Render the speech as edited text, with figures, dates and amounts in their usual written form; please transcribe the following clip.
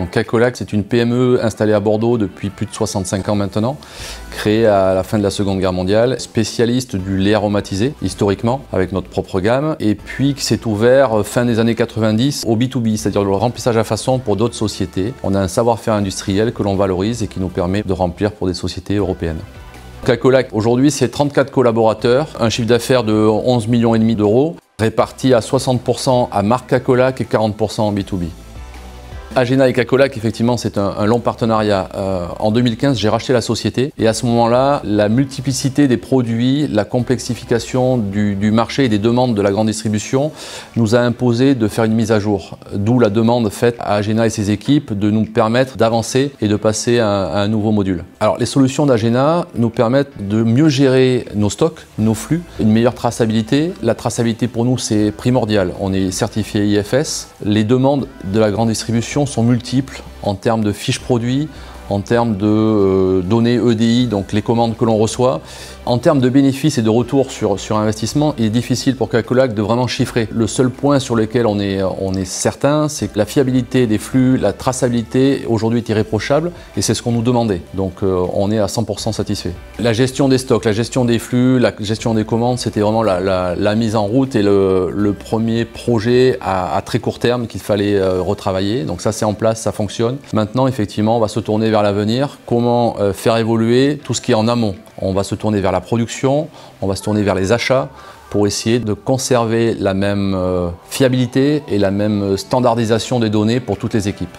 Donc Cacolac, c'est une PME installée à Bordeaux depuis plus de 65 ans maintenant, créée à la fin de la Seconde Guerre mondiale, spécialiste du lait aromatisé, historiquement, avec notre propre gamme, et puis qui s'est ouvert fin des années 90 au B2B, c'est-à-dire le remplissage à façon pour d'autres sociétés. On a un savoir-faire industriel que l'on valorise et qui nous permet de remplir pour des sociétés européennes. Cacolac, aujourd'hui, c'est 34 collaborateurs, un chiffre d'affaires de 11,5 millions d'euros, réparti à 60% à marque Cacolac et 40% en B2B. Agena et Cacolac, effectivement, c'est un long partenariat. En 2015, j'ai racheté la société et à ce moment-là, la multiplicité des produits, la complexification du marché et des demandes de la grande distribution nous a imposé de faire une mise à jour. D'où la demande faite à Agena et ses équipes de nous permettre d'avancer et de passer à un nouveau module. Alors, les solutions d'Agena nous permettent de mieux gérer nos stocks, nos flux, une meilleure traçabilité. La traçabilité pour nous, c'est primordial. On est certifié IFS. Les demandes de la grande distribution sont multiples en termes de fiches produits, en termes de données EDI, donc les commandes que l'on reçoit. En termes de bénéfices et de retour sur investissement, il est difficile pour Cacolac de vraiment chiffrer. Le seul point sur lequel on est certain, c'est que la fiabilité des flux, la traçabilité aujourd'hui est irréprochable et c'est ce qu'on nous demandait. Donc on est à 100% satisfait. La gestion des stocks, la gestion des flux, la gestion des commandes, c'était vraiment la mise en route et le premier projet à très court terme qu'il fallait retravailler. Donc ça c'est en place, ça fonctionne. Maintenant effectivement on va se tourner vers l'avenir, comment faire évoluer tout ce qui est en amont. On va se tourner vers la production, on va se tourner vers les achats pour essayer de conserver la même fiabilité et la même standardisation des données pour toutes les équipes.